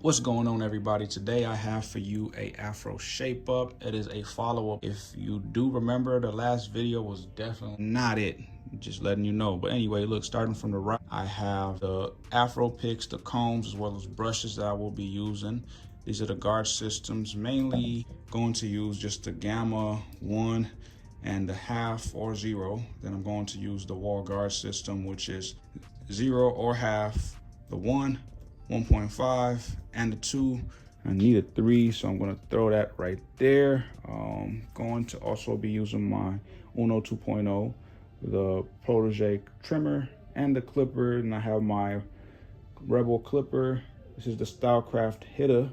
What's going on, everybody? Today I have for you a Afro shape up. It is a follow-up. If you do remember, the last video was definitely not it. Just letting you know. But anyway, look, starting from the right, I have the Afro picks, the combs, as well as brushes that I will be using. These are the guard systems. Mainly going to use just the Gamma 1 and the half or 0. Then I'm going to use the wall guard system, which is 0 or half, the 1, 1.5, and the 2. I need a 3, so I'm going to throw that right there. Going to also be using my Uno 2.0, the Protege trimmer, and the clipper. And I have my Rebel clipper. This is the Stylecraft hitter,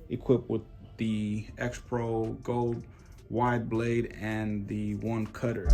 equipped with the X Pro Gold wide blade and the one cutter.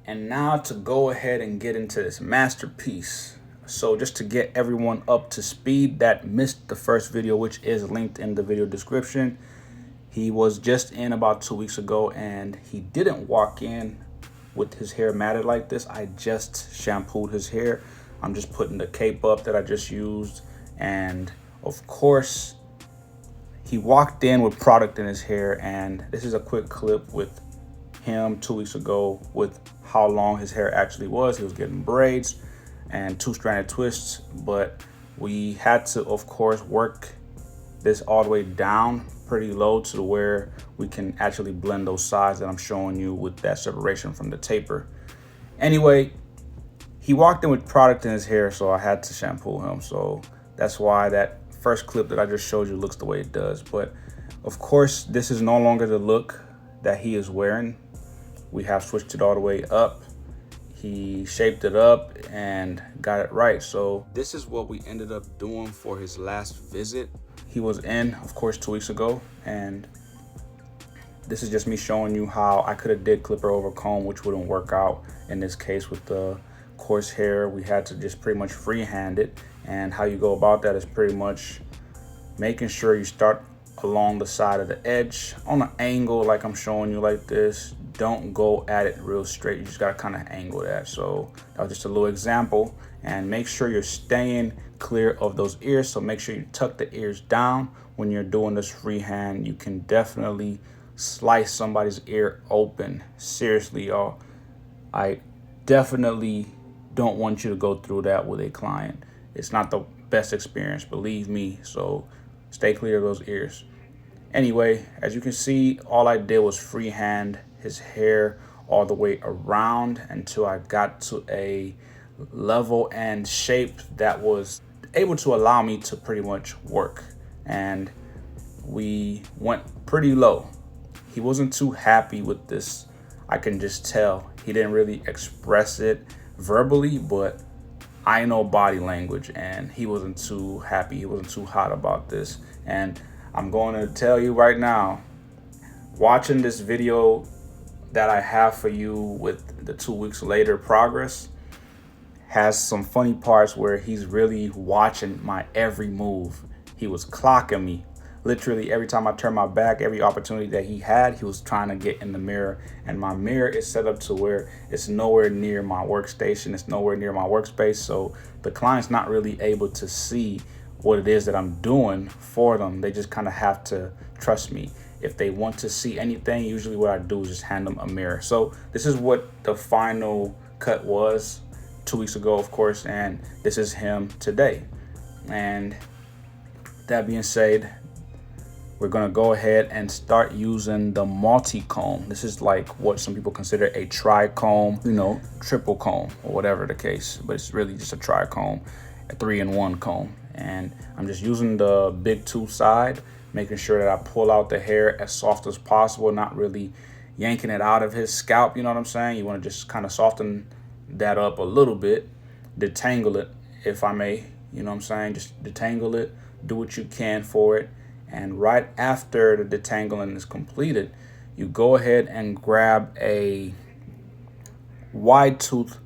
And now to go ahead and get into this masterpiece. So just to get everyone up to speed that missed the first video, which is linked in the video description, he was just in about 2 weeks ago and he didn't walk in with his hair matted like this. I just shampooed his hair. I'm just putting the cape up that I just used. And of course, he walked in with product in his hair, and this is a quick clip with him 2 weeks ago with how long his hair actually was. He was getting braids and 2-stranded twists, but we had to, of course, work this all the way down pretty low to where we can actually blend those sides that I'm showing you with that separation from the taper. Anyway, he walked in with product in his hair, so I had to shampoo him. So that's why that first clip that I just showed you looks the way it does. But of course, this is no longer the look that he is wearing. We have switched it all the way up. He shaped it up and got it right. So this is what we ended up doing for his last visit. He was in, of course, 2 weeks ago, and this is just me showing you how I could have did clipper over comb, which wouldn't work out in this case with the coarse hair. We had to just pretty much freehand it, and how you go about that is pretty much making sure you start along the side of the edge on an angle like I'm showing you like this. Don't go at it real straight. You just gotta kind of angle that. So that was just a little example. And make sure you're staying clear of those ears. So make sure you tuck the ears down when you're doing this freehand. You can definitely slice somebody's ear open. Seriously, y'all. I definitely don't want you to go through that with a client. It's not the best experience, believe me. So stay clear of those ears. Anyway, as you can see, all I did was freehand his hair all the way around until I got to a level and shape that was able to allow me to pretty much work. And we went pretty low. He wasn't too happy with this. I can just tell. He didn't really express it verbally, but I know body language, and he wasn't too happy. He wasn't too hot about this. And I'm going to tell you right now, watching this video that I have for you with the 2 weeks later progress has some funny parts where he's really watching my every move. He was clocking me. Literally every time I turned my back, every opportunity that he had, he was trying to get in the mirror. And my mirror is set up to where it's nowhere near my workstation. It's nowhere near my workspace. So the client's not really able to see what it is that I'm doing for them. They just kind of have to trust me. If they want to see anything, usually what I do is just hand them a mirror. So this is what the final cut was 2 weeks ago, of course, and this is him today. And that being said, we're gonna go ahead and start using the multi-comb. This is like what some people consider a tri-comb, you know, triple comb or whatever the case, but it's really just a tri-comb, a 3-in-1 comb. And I'm just using the big tooth side, making sure that I pull out the hair as soft as possible, not really yanking it out of his scalp, you know what I'm saying? You wanna just kind of soften that up a little bit, detangle it, if I may, you know what I'm saying? Just detangle it, do what you can for it. And right after the detangling is completed, you go ahead and grab a wide tooth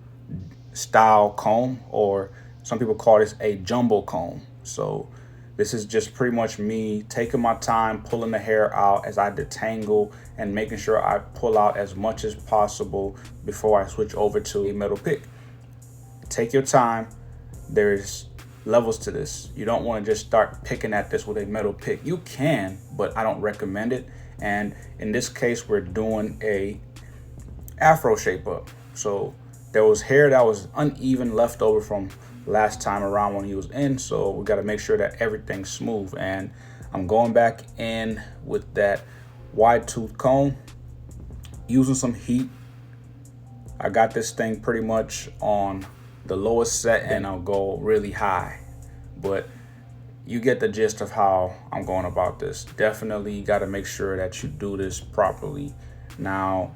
style comb, or some people call this a jumbo comb. So this is just pretty much me taking my time, pulling the hair out as I detangle and making sure I pull out as much as possible before I switch over to a metal pick. Take your time. There's levels to this. You don't want to just start picking at this with a metal pick. You can, but I don't recommend it. And in this case, we're doing a Afro shape up. So there was hair that was uneven left over from last time around when he was in, so we got to make sure that everything's smooth. And I'm going back in with that wide tooth comb, using some heat. I got this thing pretty much on the lowest set, and I'll go really high, but you get the gist of how I'm going about this. Definitely got to make sure that you do this properly. Now,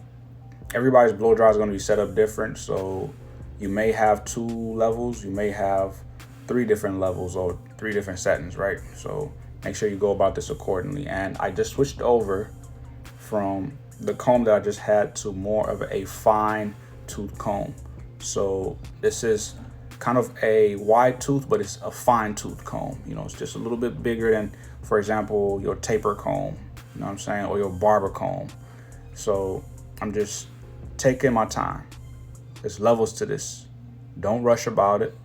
everybody's blow dry is going to be set up different, so you may have 2 levels, you may have 3 different levels or 3 different settings, right? So make sure you go about this accordingly. And I just switched over from the comb that I just had to more of a fine tooth comb. So this is kind of a wide tooth, but it's a fine tooth comb. You know, it's just a little bit bigger than, for example, your taper comb, you know what I'm saying, or your barber comb. So I'm just taking my time. There's levels to this. Don't rush about it.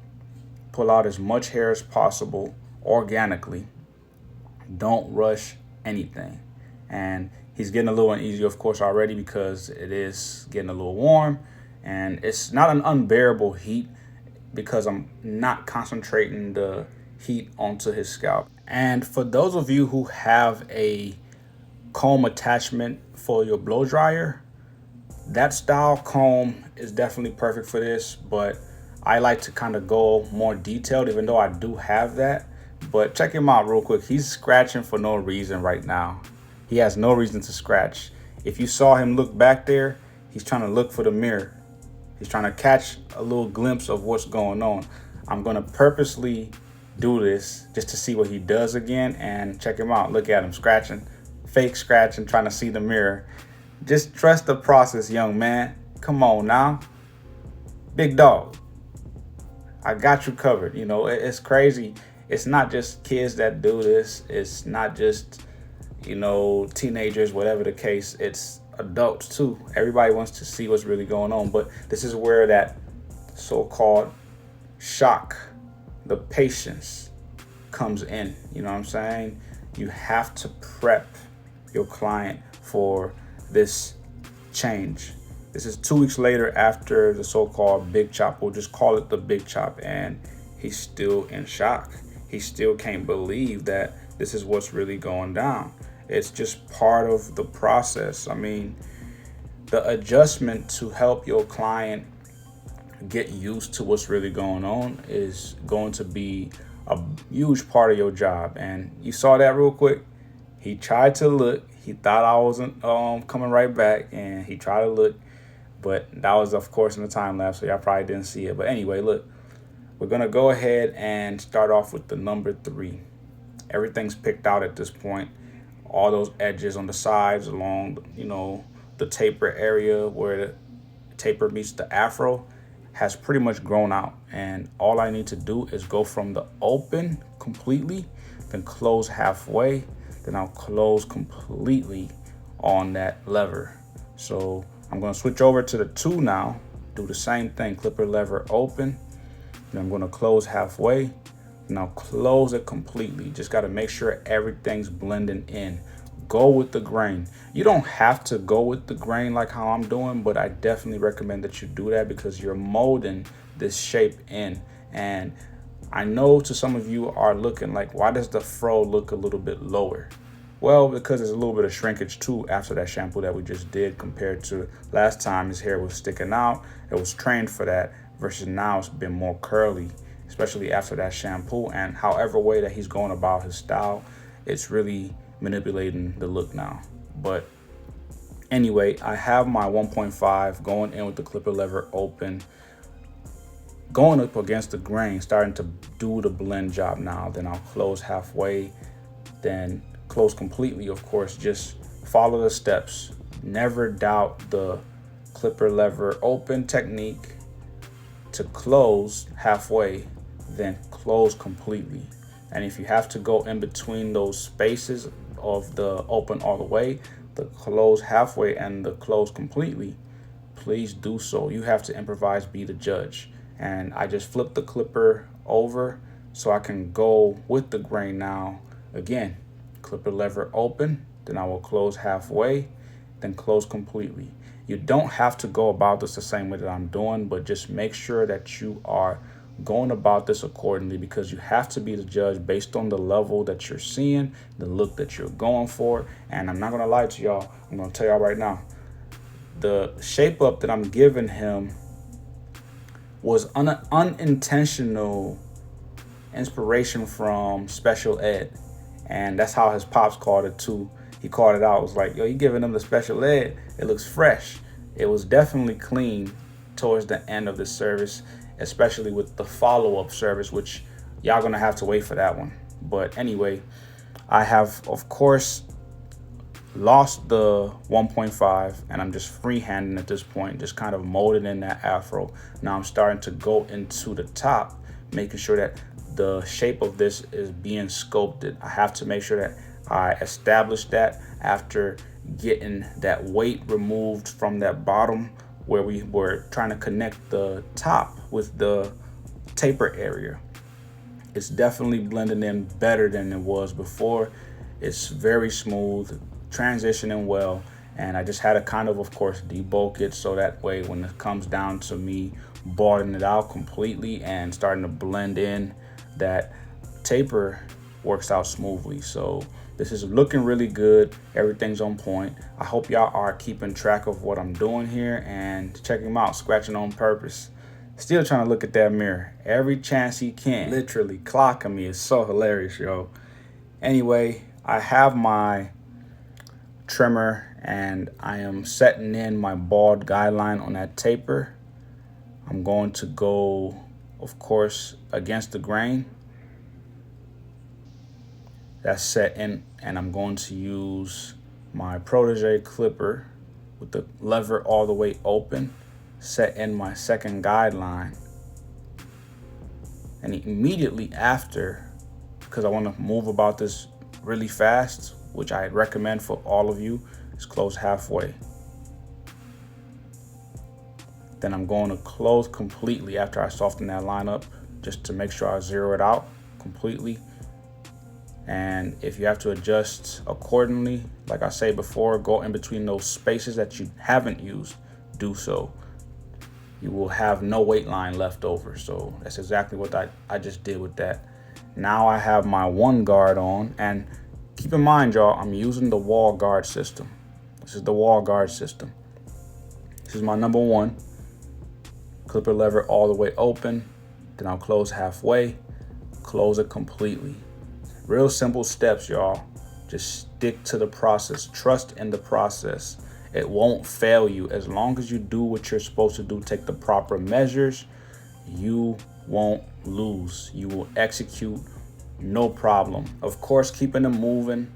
Pull out as much hair as possible organically. Don't rush anything. And he's getting a little uneasy, of course, already, because it is getting a little warm. And it's not an unbearable heat because I'm not concentrating the heat onto his scalp. And for those of you who have a comb attachment for your blow dryer, that style comb is definitely perfect for this, but I like to kind of go more detailed, even though I do have that. But check him out real quick. He's scratching for no reason right now. He has no reason to scratch. If you saw him look back there, he's trying to look for the mirror. He's trying to catch a little glimpse of what's going on. I'm going to purposely do this just to see what he does again, and check him out. Look at him scratching, fake scratching, trying to see the mirror. Just trust the process, young man. Come on now. Big dog. I got you covered. You know, it's crazy. It's not just kids that do this. It's not just, you know, teenagers, whatever the case. It's adults too. Everybody wants to see what's really going on. But this is where that so-called shock, the patience comes in. You know what I'm saying? You have to prep your client for this change. This is 2 weeks later after the so-called big chop. We'll just call it the big chop. And he's still in shock. He still can't believe that this is what's really going down. It's just part of the process. I mean, the adjustment to help your client get used to what's really going on is going to be a huge part of your job. And you saw that real quick. He tried to look. He thought I wasn't coming right back, and he tried to look, but that was, of course, in the time lapse, so y'all probably didn't see it. But anyway, look, we're gonna go ahead and start off with the number 3. Everything's picked out at this point. All those edges on the sides along, you know, the taper area where the taper meets the afro has pretty much grown out. And all I need to do is go from the open completely, then close halfway, then I'll close completely on that lever. So I'm going to switch over to the 2 now, do the same thing, clipper lever open, then I'm going to close halfway, and I'll close it completely. Just got to make sure everything's blending in. Go with the grain. You don't have to go with the grain like how I'm doing, but I definitely recommend that you do that because you're molding this shape in. And I know to some of you are looking like, why does the fro look a little bit lower? Well, because there's a little bit of shrinkage too after that shampoo that we just did compared to last time. His hair was sticking out. It was trained for that versus now it's been more curly, especially after that shampoo. And however way that he's going about his style, it's really manipulating the look now. But anyway, I have my 1.5 going in with the clipper lever open, going up against the grain, starting to do the blend job now. Then I'll close halfway, then close completely. Of course, just follow the steps. Never doubt the clipper lever open technique. to close halfway, then close completely. And if you have to go in between those spaces of the open all the way, the close halfway and the close completely, please do so. You have to improvise, be the judge. And I just flipped the clipper over so I can go with the grain now. Again, clipper lever open, then I will close halfway, then close completely. You don't have to go about this the same way that I'm doing, but just make sure that you are going about this accordingly, because you have to be the judge based on the level that you're seeing, the look that you're going for. And I'm not going to lie to y'all. I'm going to tell y'all right now, the shape up that I'm giving him was unintentional inspiration from special ed. And that's how his pops called it too. He called it out. It was like, yo, you giving him the special ed. It looks fresh. It was definitely clean towards the end of the service, especially with the follow-up service, which y'all gonna have to wait for that one. But anyway, I have, of course, lost the 1.5 and I'm just freehanding at this point, just kind of molding in that afro. Now I'm starting to go into the top, making sure that the shape of this is being sculpted. I have to make sure that I establish that after getting that weight removed from that bottom where we were trying to connect the top with the taper area. It's definitely blending in better than it was before. It's very smooth, transitioning well, and I just had to kind of course, debulk it so that way when it comes down to me balling it out completely and starting to blend in, that taper works out smoothly. So this is looking really good. Everything's on point. I hope y'all are keeping track of what I'm doing here and checking him out, scratching on purpose. Still trying to look at that mirror every chance he can. Literally clocking me. It's so hilarious, yo. Anyway, I have my trimmer and I am setting in my bald guideline on that taper. I'm going to go, of course, against the grain. That's set in, and I'm going to use my protege clipper with the lever all the way open, set in my second guideline. And immediately after, because I want to move about this really fast, which I recommend for all of you, is close halfway. Then I'm going to close completely after I soften that line up, just to make sure I zero it out completely. And if you have to adjust accordingly, like I say before, go in between those spaces that you haven't used, do so. You will have no weight line left over. So that's exactly what I just did with that. Now I have my one guard on, and keep in mind, y'all, I'm using the wall guard system. This is the wall guard system. This is my number one. Clipper lever all the way open, then I'll close halfway, close it completely. Real simple steps, y'all. Just stick to the process. Trust in the process. It won't fail you. As long as you do what you're supposed to do, take the proper measures, you won't lose. You will execute, no problem. Of course, keeping them moving,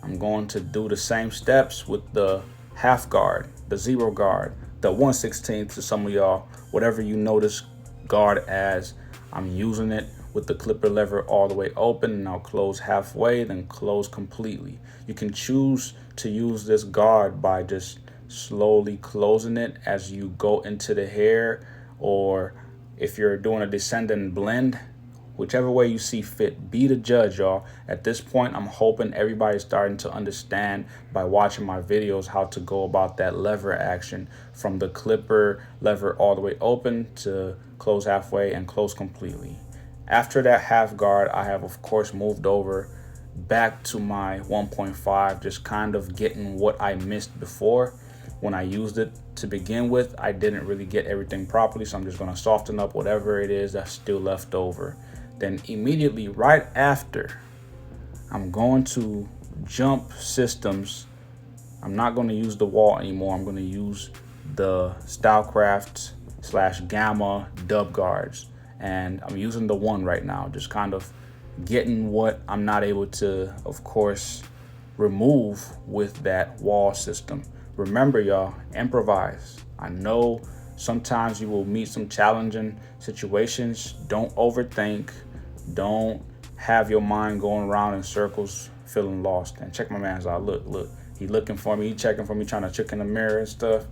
I'm going to do the same steps with the half guard, the zero guard, the 1/16 to some of y'all, whatever you know this guard as. I'm using it with the clipper lever all the way open, and I'll close halfway, then close completely. You can choose to use this guard by just slowly closing it as you go into the hair, or if you're doing a descending blend, whichever way you see fit. Be the judge, y'all. At this point, I'm hoping everybody's starting to understand by watching my videos how to go about that lever action from the clipper lever all the way open to close halfway and close completely. After that half guard, I have, of course, moved over back to my 1.5, just kind of getting what I missed before. When I used it to begin with, I didn't really get everything properly, so I'm just going to soften up whatever it is that's still left over. Then immediately right after, I'm going to jump systems. I'm not going to use the wall anymore. I'm going to use the Stylecraft/Gamma dub guards. And I'm using the one right now, just kind of getting what I'm not able to, of course, remove with that wall system. Remember, y'all, improvise. I know Sometimes you will meet some challenging situations. Don't overthink. Don't have your mind going around in circles, feeling lost. And check my man's out. Look. He looking for me. He checking for me, trying to check in the mirror and stuff.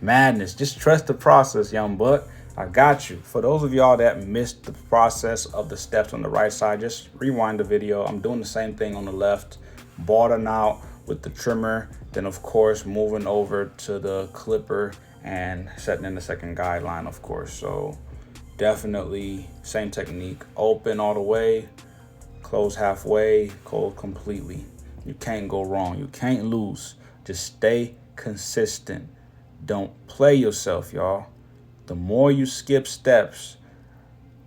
Madness. Just trust the process, young buck. I got you. For those of y'all that missed the process of the steps on the right side, just rewind the video. I'm doing the same thing on the left. Balding out with the trimmer. Then, of course, moving over to the clipper and setting in the second guideline, of course. So definitely same technique. Open all the way, close halfway, close completely. You can't go wrong. You can't lose. Just stay consistent. Don't play yourself, y'all. The more you skip steps,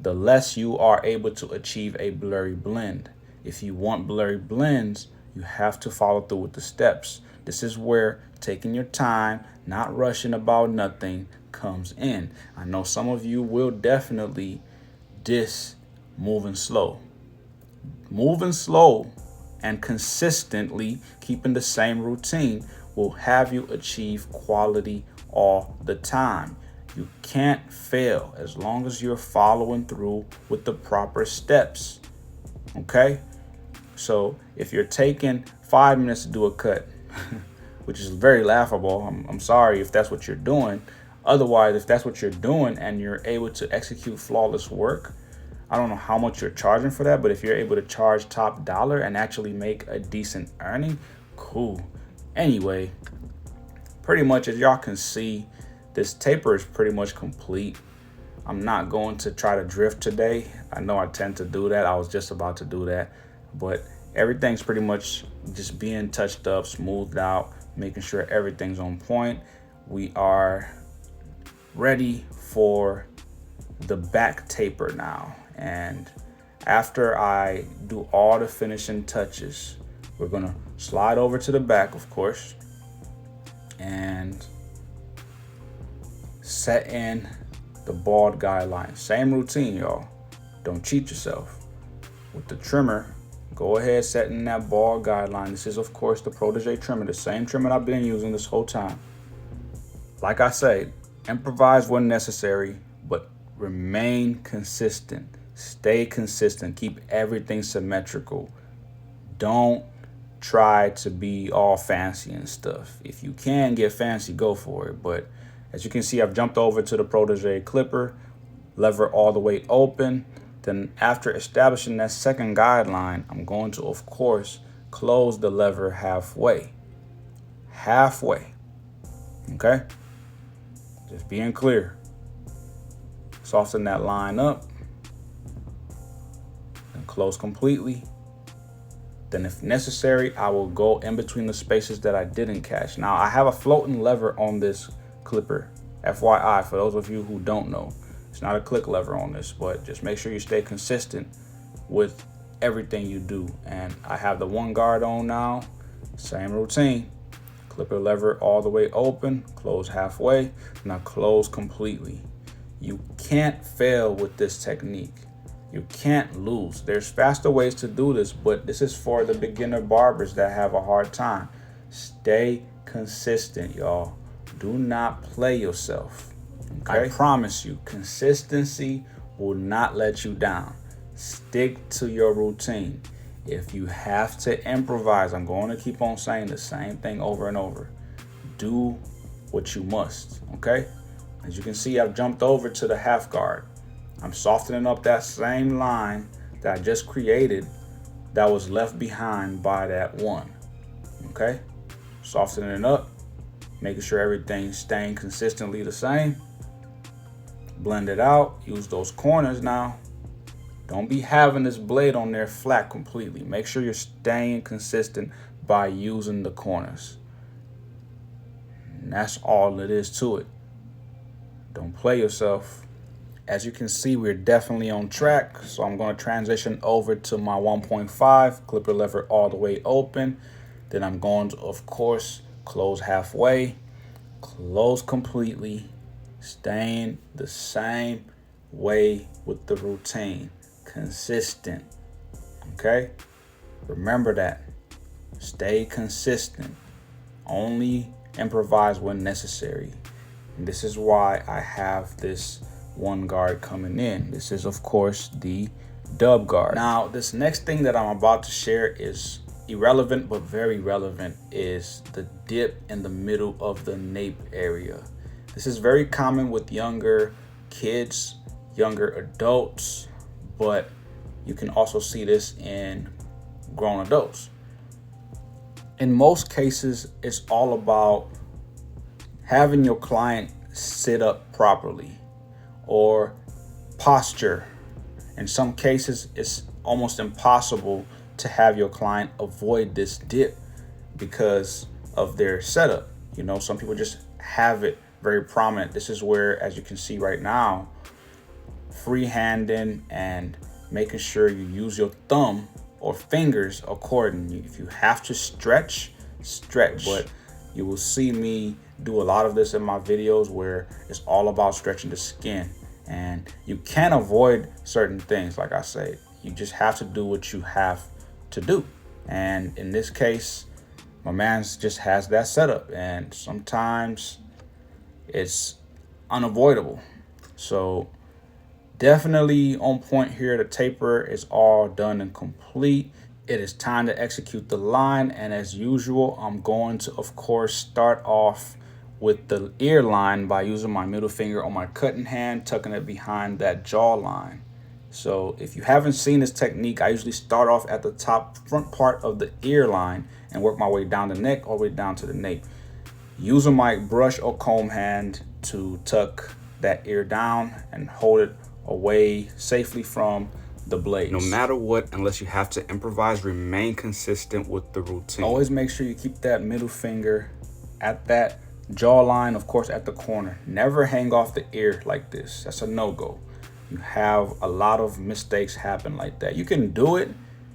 the less you are able to achieve a blurry blend. If you want blurry blends, you have to follow through with the steps. This is where taking your time, not rushing about nothing, comes in. I know some of you will definitely diss moving slow. Moving slow and consistently keeping the same routine will have you achieve quality all the time. You can't fail as long as you're following through with the proper steps. Okay? So if you're taking 5 minutes to do a cut, which is very laughable, I'm sorry if that's what you're doing. Otherwise, if that's what you're doing and you're able to execute flawless work, I don't know how much you're charging for that, but if you're able to charge top dollar and actually make a decent earning, cool. Anyway, pretty much as y'all can see, this taper is pretty much complete. I'm not going to try to drift today. I know I tend to do that. I was just about to do that, but everything's pretty much just being touched up, smoothed out, making sure everything's on point. We are ready for the back taper now. And after I do all the finishing touches, we're gonna slide over to the back, of course, and set in the bald guideline. Same routine, y'all. Don't cheat yourself. With the trimmer, go ahead, set in that bald guideline. This is, of course, the Protege trimmer, the same trimmer I've been using this whole time. Like I say, improvise when necessary, but remain consistent. Stay consistent. Keep everything symmetrical. Don't try to be all fancy and stuff. If you can get fancy, go for it. But as you can see, I've jumped over to the Protege clipper, lever all the way open. Then after establishing that second guideline, I'm going to, of course, close the lever halfway. Halfway. Okay? Just being clear. Soften that line up. And close completely. Then if necessary, I will go in between the spaces that I didn't catch. Now, I have a floating lever on this clipper. FYI, for those of you who don't know. It's not a click lever on this, but just make sure you stay consistent with everything you do. And I have the one guard on now. Same routine. Clipper lever all the way open, close halfway, now close completely. You can't fail with this technique. You can't lose. There's faster ways to do this, but this is for the beginner barbers that have a hard time. Stay consistent, y'all. Do not play yourself. Okay? I promise you, consistency will not let you down. Stick to your routine. If you have to improvise, I'm going to keep on saying the same thing over and over. Do what you must, okay? As you can see, I've jumped over to the half guard. I'm softening up that same line that I just created that was left behind by that one, okay? Softening it up, making sure everything's staying consistently the same. Blend it out, use those corners now. Don't be having this blade on there flat completely. Make sure you're staying consistent by using the corners. And that's all it is to it. Don't play yourself. As you can see, we're definitely on track. So I'm going to transition over to my 1.5, clipper lever all the way open. Then I'm going to, of course, close halfway, close completely, staying the same way with the routine. Consistent. Okay? Remember that. Stay consistent. Only improvise when necessary. And this is why I have this one guard coming in. This is, of course, the dub guard. Now, this next thing that I'm about to share is irrelevant but very relevant, is the dip in the middle of the nape area. This is very common with younger kids, younger adults, but you can also see this in grown adults. In most cases, it's all about having your client sit up properly or posture. In some cases, it's almost impossible to have your client avoid this dip because of their setup. You know, some people just have it very prominent. This is where, as you can see right now, freehanding and making sure you use your thumb or fingers accordingly. If you have to stretch, but you will see me do a lot of this in my videos where it's all about stretching the skin. And you can't avoid certain things. Like I say, you just have to do what you have to do. And in this case, my man just has that setup, and sometimes it's unavoidable. So definitely on point here. The taper is all done and complete. It is time to execute the line, and as usual, I'm going to, of course, start off with the ear line by using my middle finger on my cutting hand, tucking it behind that jaw line. So if you haven't seen this technique, I usually start off at the top front part of the ear line and work my way down the neck all the way down to the nape, using my brush or comb hand to tuck that ear down and hold it away safely from the blades. No matter what, unless you have to improvise, remain consistent with the routine. Always make sure you keep that middle finger at that jawline, of course, at the corner. Never hang off the ear like this. That's a no-go. You have a lot of mistakes happen like that. You can do it.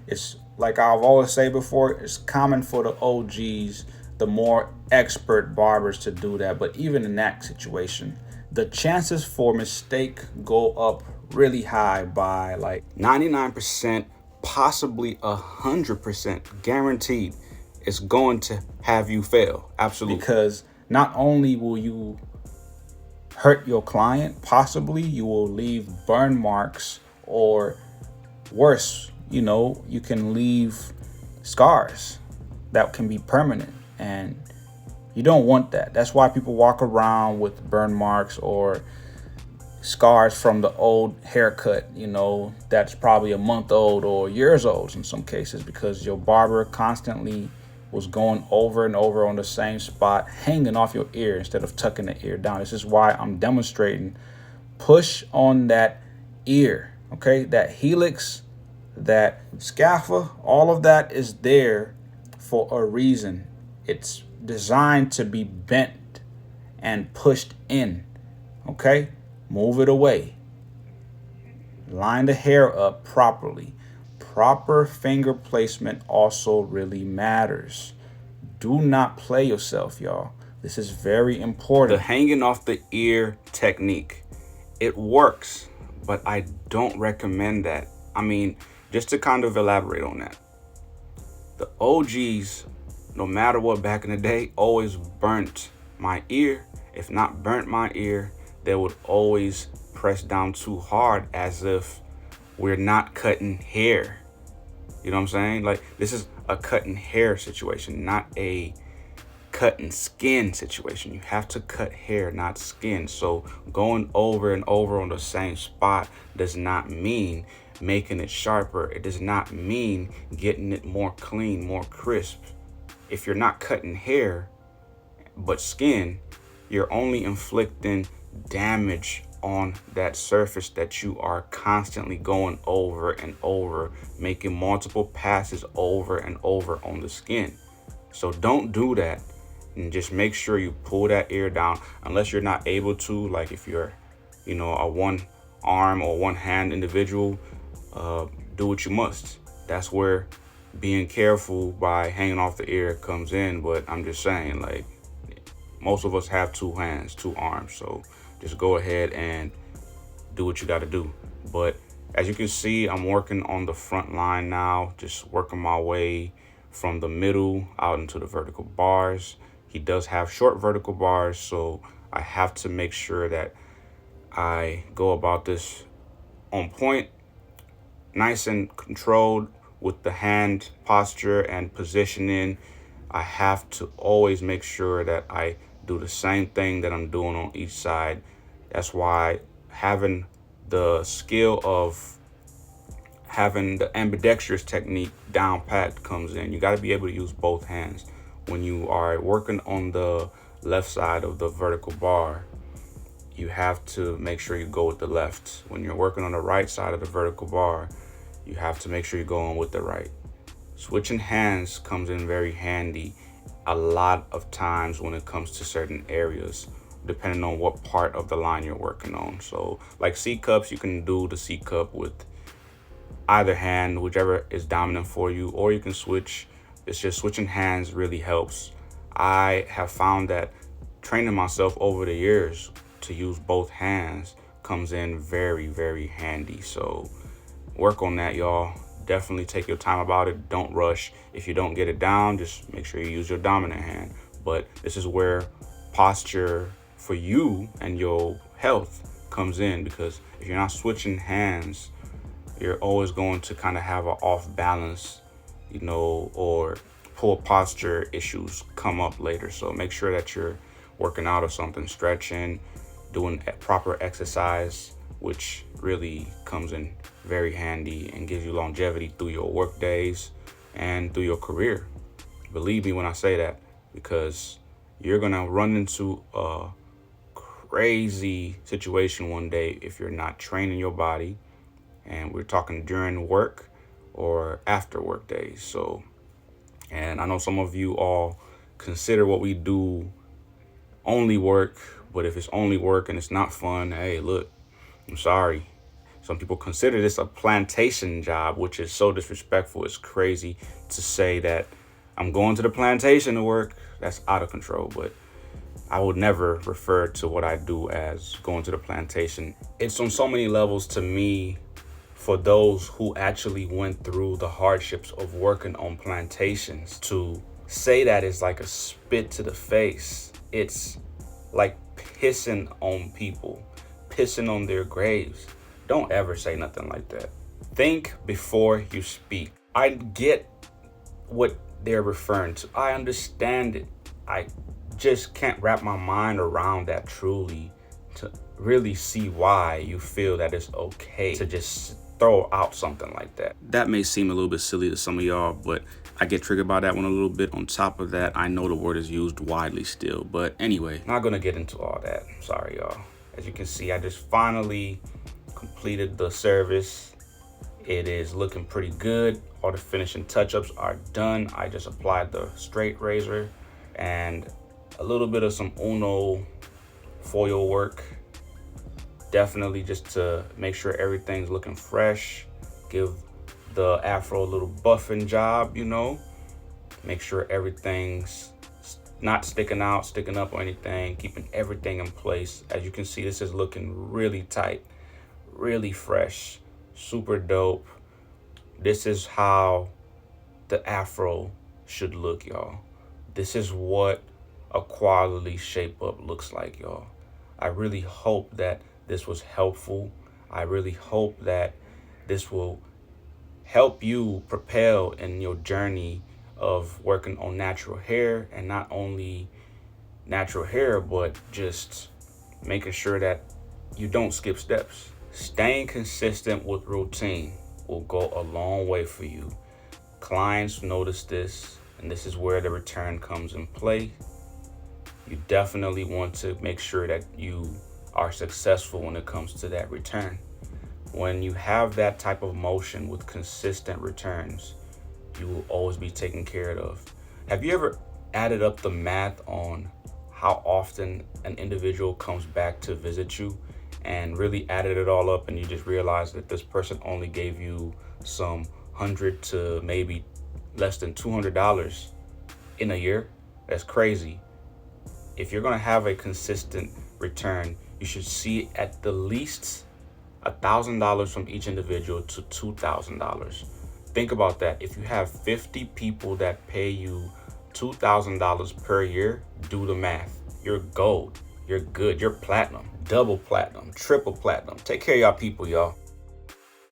It's like I've always said before, it's common for the OGs, the more expert barbers, to do that. But even in that situation, the chances for mistake go up really high by like 99%, possibly 100% guaranteed it's going to have you fail. Absolutely. Because not only will you hurt your client, possibly you will leave burn marks, or worse, you can leave scars that can be permanent, and you don't want that. That's why people walk around with burn marks or scars from the old haircut, that's probably a month old or years old in some cases, because your barber constantly was going over and over on the same spot, hanging off your ear instead of tucking the ear down. This is why I'm demonstrating push on that ear, okay? That helix, that scapha, all of that is there for a reason. It's designed to be bent and pushed in, okay? Move it away. Line the hair up properly. Proper finger placement also really matters. Do not play yourself, y'all. This is very important. The hanging off the ear technique, it works, but I don't recommend that. I mean, just to kind of elaborate on that, the OGs, no matter what, back in the day, always burnt my ear. If not burnt my ear, they would always press down too hard, as if we're not cutting hair. You know what I'm saying? Like, this is a cutting hair situation, not a cutting skin situation. You have to cut hair, not skin. So going over and over on the same spot does not mean making it sharper. It does not mean getting it more clean, more crisp. If you're not cutting hair but skin, you're only inflicting damage on that surface that you are constantly going over and over, making multiple passes over and over on the skin. So don't do that, and just make sure you pull that ear down, unless you're not able to. Like if you're a one arm or one hand individual, do what you must. That's where being careful by hanging off the ear comes in. But I'm just saying, like, most of us have two hands, two arms, so just go ahead and do what you got to do. But as you can see, I'm working on the front line now, just working my way from the middle out into the vertical bars. He does have short vertical bars, so I have to make sure that I go about this on point, nice and controlled with the hand posture and positioning. I have to always make sure that I do the same thing that I'm doing on each side. That's why having the skill of having the ambidextrous technique down pat comes in. You got to be able to use both hands. When you are working on the left side of the vertical bar, you have to make sure you go with the left. When you're working on the right side of the vertical bar, you have to make sure you're going with the right. Switching hands comes in very handy a lot of times when it comes to certain areas, depending on what part of the line you're working on. So like C cups, you can do the C cup with either hand, whichever is dominant for you, or you can switch. It's just switching hands really helps. I have found that training myself over the years to use both hands comes in very, very handy. So work on that, y'all. Definitely take your time about it. Don't rush. If you don't get it down, just make sure you use your dominant hand. But this is where posture for you and your health comes in, because if you're not switching hands, you're always going to kind of have an off balance, or poor posture issues come up later. So make sure that you're working out or something, stretching, doing proper exercise, which really comes in very handy and gives you longevity through your work days and through your career. Believe me when I say that, because you're gonna run into a crazy situation one day if you're not training your body. And we're talking during work or after work days. So, and I know some of you all consider what we do only work, but if it's only work and it's not fun, hey, look, I'm sorry. Some people consider this a plantation job, which is so disrespectful. It's crazy to say that I'm going to the plantation to work. That's out of control, but I would never refer to what I do as going to the plantation. It's on so many levels to me. For those who actually went through the hardships of working on plantations, to say that is like a spit to the face. It's like pissing on people, pissing on their graves. Don't ever say nothing like that. Think before you speak. I get what they're referring to. I understand it. I just can't wrap my mind around that truly to really see why you feel that it's okay to just throw out something like that. That may seem a little bit silly to some of y'all, but I get triggered by that one a little bit. On top of that, I know the word is used widely still, but anyway, not gonna get into all that. Sorry, y'all. As you can see, I just finally completed the service. It is looking pretty good. All the finishing touch-ups are done. I just applied the straight razor and a little bit of some Uno foil work. Definitely just to make sure everything's looking fresh. Give the Afro a little buffing job, Make sure everything's not sticking out, sticking up or anything. Keeping everything in place. As you can see, this is looking really tight, really fresh, super dope. This is how the Afro should look, y'all. This is what a quality shape up looks like, y'all. I really hope that this was helpful. I really hope that this will help you propel in your journey of working on natural hair, and not only natural hair, but just making sure that you don't skip steps. Staying consistent with routine will go a long way for you. Clients notice this, and this is where the return comes in play. You definitely want to make sure that you are successful when it comes to that return. When you have that type of motion with consistent returns, you will always be taken care of. Have you ever added up the math on how often an individual comes back to visit you, and really added it all up, and you just realize that this person only gave you some $100 to maybe less than $200 in a year? That's crazy. If you're gonna have a consistent return, you should see at the least $1,000 from each individual to $2,000. Think about that. If you have 50 people that pay you $2,000 per year, do the math. You're gold. you're good. You're platinum, double platinum, triple platinum. Take care of y'all people, y'all.